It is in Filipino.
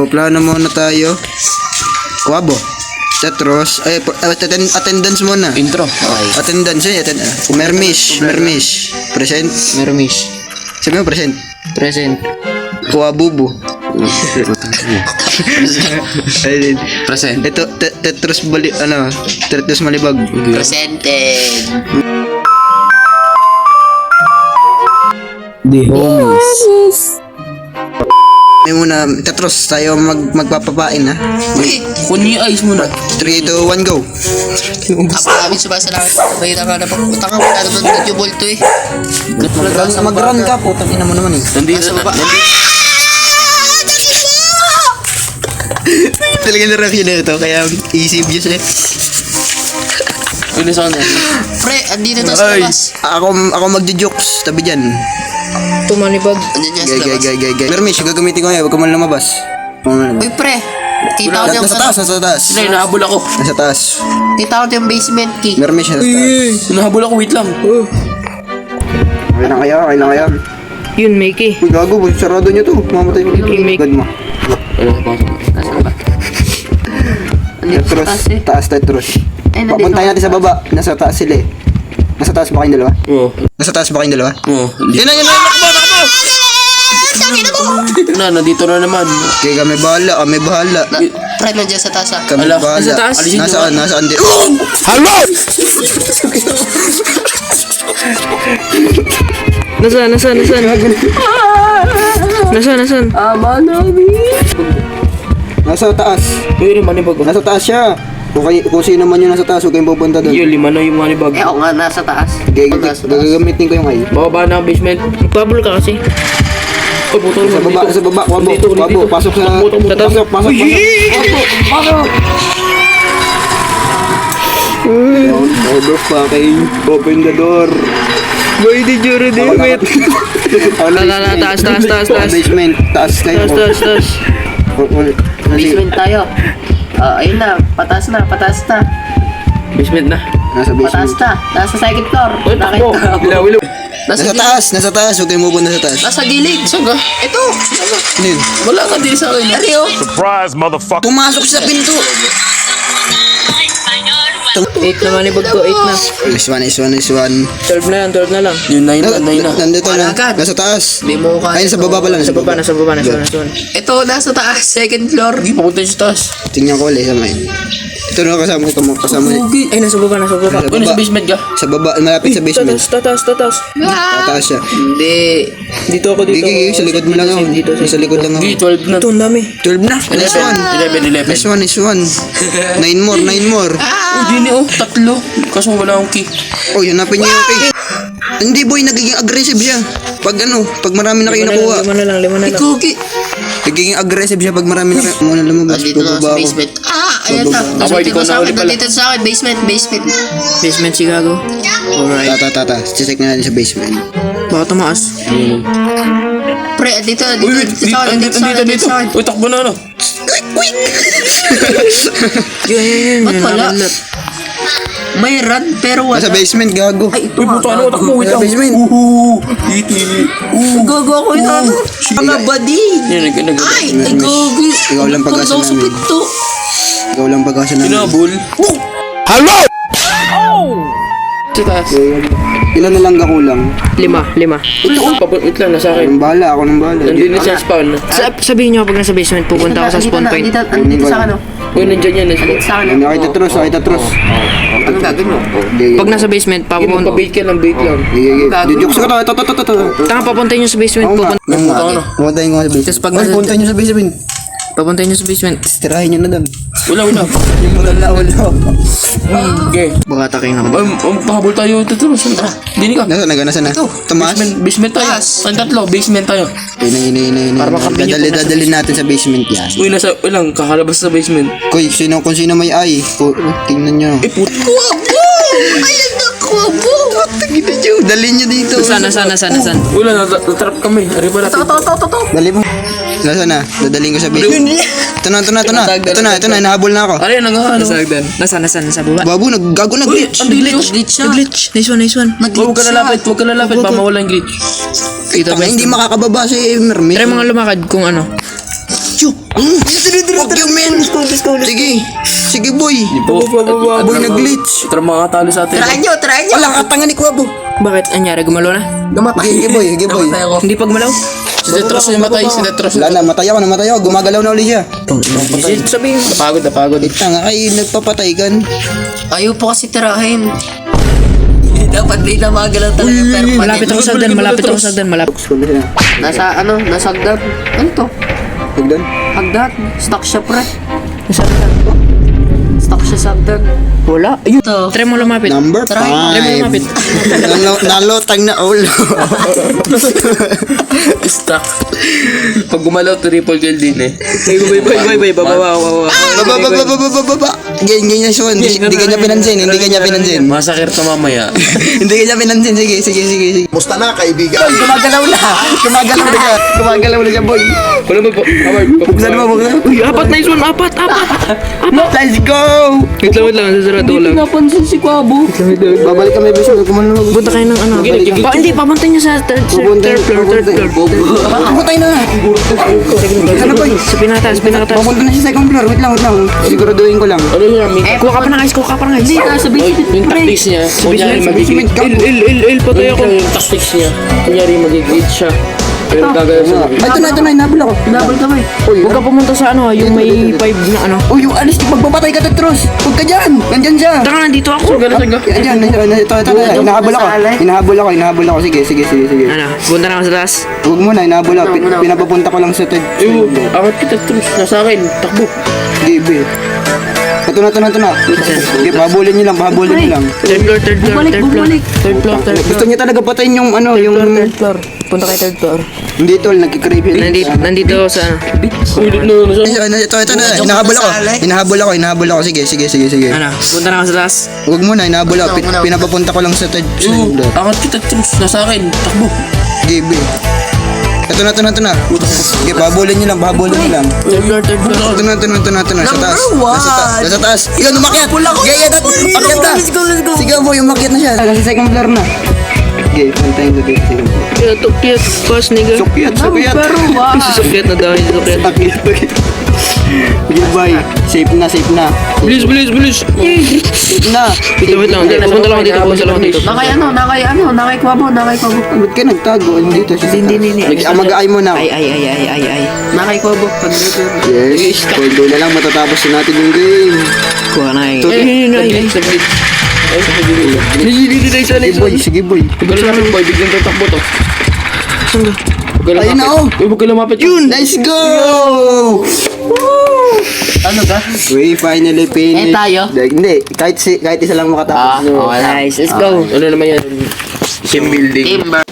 So, plano muna tayo. Kuwabo. Tetros. Ay, attendance muna. Intro. Okay. Attendance eh. Mermish. Present. Mermish. Sabi mo present. Present. Kuwabubu. Ayun. Present. Ito, Tetros Tetros Malibag. Presented. The homies. May muna, Tetros, tayo magpapapain ha. Uy, Kunin yung ice muna. 3, 2, 1, go. maraming sumasalamat. Mahirap ka na pag-utang ka. Wala naman medyo bolto eh. Mag-run ka, putang ina mo naman eh. Nandito. Nasa baba. Talaga na reaction na ito, kaya easy views eh. Kunin sa kanya. Pre, andito to sa Ay, labas. ako magjo-jokes, tabi dyan. Tumanibag. Andyan dyan sa labas. Gay. Mermish, gagamitin ko ngayon, huwag ka muna lumabas. Uy, pre. Kita ko yung Nasa taas. Hindi, nahabol ako. Nasa taas. Kita ko yung basement key. Mermish, nasa taas. Nahabol ako, wait lang. Okay lang kaya. Yun, Mickey. Uy, gago, sarado nyo to. Mamatay mo dito. God mo. Ano pa? Nasa baba. Andito sa Tetros, taas eh. taas Tetros. Ay, nandito. Papuntahin natin sa baba. Nasa taas sila eh. Nasa taas ba kayong dalawa? Oo. Nasa taas ba kayong dalawa? Oo. Yun na, takbo! Nandito na naman. Okay, kami bahala. Pre, nandiyan sa taas ah. Kami Ala, bahala. nasa taas? Alisin nyo. Nasaan din? Nasaan? Nasa taas. Uy, yung manibag. Nasa taas siya. Kung sino man yung nasa taas, huwag kayong pupunta doon. Yun, 5 na yung manibag. Eh, ako nga nasa taas. Gagamitin ko yung ay. Bababa na ang basement. Nagpabol ka kasi. Uy, putol mo. Sa baba, wabo. Pasok sa... Pasok. Motherfucking open the door. Boy, did you ready it? Taas. Basement, taas kayo. Taas. Basement tayo. Ayun na. Pataas na. Basement na. Nasa Pataas basement. na. Nasa second floor. Uy, takbo. Nakita ko. Ilaw. Nasa taas. Huwag kayong pupunta sa taas. Nasa gilid. Saan ka? Ito. Ano yun? Wala ka din sa akin. Seryo? Surprise, motherfucker. Pumasok sa pinto. 8 na manibag ko, 8 na. Nice one. 12 na lang. Yung 9 na. Nandito na. Wala agad. Nasa taas. Hindi mo ka. Ayun, sa baba pala. Nasa baba. Ito, nasa taas. Second floor. Hindi, papunta yung sa taas. Tingnan ko ulit sa may. Ito na kasama ko. Ay, nasa baba. Uy, nasa basement ka. Sa baba, malapit sa basement. Tatas. Tataas siya. Hindi. Dito ako, Gigi, sa likod mo lang ako. Sa likod lang ako. Hindi, 12 na. Ito, ang dami. 12 na. Nice one. 11. Nice one. 9 more. Uy, di ni, 3. Kaso wala akong key. Oh, hanapin niyo yung kay. Hindi boy, nagiging aggressive siya. Pag marami na kayo nakuha. 5 na lang. Cookie. Nagiging aggressive siya pag marami na kayo. Muna lumabas. Andito na sa Bababa ako. basement. Ayan na. Ako, hindi ko na uli pala. Nandito sa akin. Basement. Basement, Chicago. Alright. Tata. Check na natin sa basement. Baka tumaas. Pre, andito Uy, sa akin. dito. Uy, takbo na, ano? Yan. Ba't wala? May run pero wala. Nasa basement, gago. Ay, ito Uy, puto, ano? Takbo, wait Nasa lang. basement. Gago ako ito. Mga badi. Yan, nag- Ay, gago. Ikaw lang pag-asa Pagkaw sa namin. pinto. Ikaw lang pag-asa namin. Kinabol. Sa taas. Ilan na lang gakulang? 5. Wait lang, nasa akin. Ako nang bahala. Nandun na siya spawn. Sabihin niyo pag nasa basement, pupunta ako sa spawn point. Andito sa akin. Uy, nandyan yan. Andito sa akin. Nakita Tros. Anong gagawin mo? Pag nasa basement, papupunta. Magpa-bait ka lang, bait lang. Jukes ko to. Tanga, papuntayin niyo sa basement. Oo nga. Pumuntahin ko sa basement. Tapos pag Oy, nasa- puntahin nyo sa basement. Papuntayin niyo sa basement. Tirahin nyo na dam. Wala. Wala. Okay. Baka atakin ako. Pahabol tayo. Tutulong. Dini ka. Nasa na? Tumaas? Basement tayo. Ang tatlo, basement tayo. Para makapin yung nasa Dadalhin natin sa basement yan. Uy, nasa, ilang, kakalabas sa basement. Kung sino may ay, tingnan nyo. Puto. Kuwabo! Ayan na, kuwabo! Tingnan nyo, dalhin nyo dito. Sana. Wala, natrap kami. Ari ba natin? Ito. Dali mo. Nasa na? Dadalhin ko sa basement. Ito na, nahabol na ako. Ari, nagahalo. Nasa baba. Babu, naggago na Uy, glitch. ang dili. Glitch siya. Glitch. Nice one. Huwag ka lalapit, baka mawala yung glitch. Kita ba? Hindi makakababa si Mermaid. Try mga lumakad kung ano. Fuck you, man. Sige. Sige, boy. Po. Boy, nag-glitch. Tara mga talo sa atin. Try nyo, try nyo. Wala katanga ni Kuwabo. Bakit? Anyari, gumalo na? Namatay. Sige, boy. Sige, boy. Namatay ako. Hindi pagmalaw? Si Tetros yung matay. Si Tetros. Wala na, namatay ako. Gumagalaw na ulit siya. Sabihin mo. Napagod. Tanga kay nagpapatay kan. Ayaw po kasi tirahin. Dapat di na magalaw talaga permanent. Malapit ako sa hagdan, malapit ako sa hagdan, malapit. Nasa ano? Nasa hagdan. Ano to? Hagdan. Hagdan. Stuck siya pre. Nasa hagdan. Stuck siya sa hagdan. Wala. Ayun. Ito. Try mo lumapit. Number Try. 5. Try mo lumapit. Nalotang na ulo. Stuck. Pag gumalaw, triple kill din eh. Bay, baba. Baba. Ganyan na siya. Hindi kanya pinansin. Masakit na mamaya. Hindi kanya pinansin. Sige. Musta na, kaibigan? Gumagalaw na siya, boy. Wala mo po. Buksan mo. Uy, apat na yun, apat. Let's go! Wait lang, sasarado ko lang. Napansin si Kwabo. Babalik kami, Bisyo. Kumain na Punta kayo ng ano. Hindi, papunta niyo sa third floor. Putay na. Ano, boy? Sa pinataas. Papunta na siya sa second floor. Wait lang. Siguraduhin ko lang. Ano yun, Ami? Kuha ka pa ng ice. Hindi, nasa basement. Yung tactics niya. Kunyari magigit. Patay ako. Yung tactics niya. Kunyari magigit siya. Pero gagawin sa Ay, ito na. Hinabol ako. Nabal kami. Huwag ka pumunta sa ano, yung may 5 na ano. Uy, yung alis. Magbabatay ka, Tetros. Huwag ka dyan. Nandyan siya. Tanga, nandito ako. Yan, ito. Hinahabol ako. Sige. Ano, punta na ako sa taas. Huwag muna, hinahabol ako. Pinapapunta ko lang sa Ted. Angat kita, Tetros. Nasa akin. Takbo. Gibe. Ito na. Sige, pahabulin niyo lang. Third floor. Gusto niya talaga patayin yung ano, yung... Third floor. Punta kayo third floor. Hindi tol, nagkikrave yun. Nandito ako sa ano. Ulit na. Ito na. Hinahabol ako. Sige. Ano, punta na ako sa taas. Huwag muna, hinahabol ako. Pinapapunta ko lang sa Ted. Angat kita, Tetros. Nasa akin. Takbo. Gibe. Ito na. Sige, pahabulin niyo lang. Third floor. Ito na. Sa taas. Ikaw, umakyat. Gaya na. Akyat na. Sige, boy, umakyat na siya. Nasa second floor na. Sige, pantayin ko dito. Tukyat. Pas, nigga. Sukyat. Sukyat na daw. Sukyat. Sige, boy. Safe na. Bilis. Safe na. Wait lang. Pupunta lang ako dito. Nakay Kwabo. Ba't ka nagtago? Dito siya. Hindi. Mag-aay mo na. Ay. Nakay Kwabo. Yes. Pwede na lang matatapos na natin yung game. Kuha na eh. Sige, boy. Huwag ka lumapit, boy. Biglang tatakbo to. Ayun na, oh. Huwag ka lumapit. Let's go! Ano ka? We finally finished. tayo? Hindi. Kahit isa lang makatapos. Okay. Nice, let's go. Ano naman yan? Team building. Timber.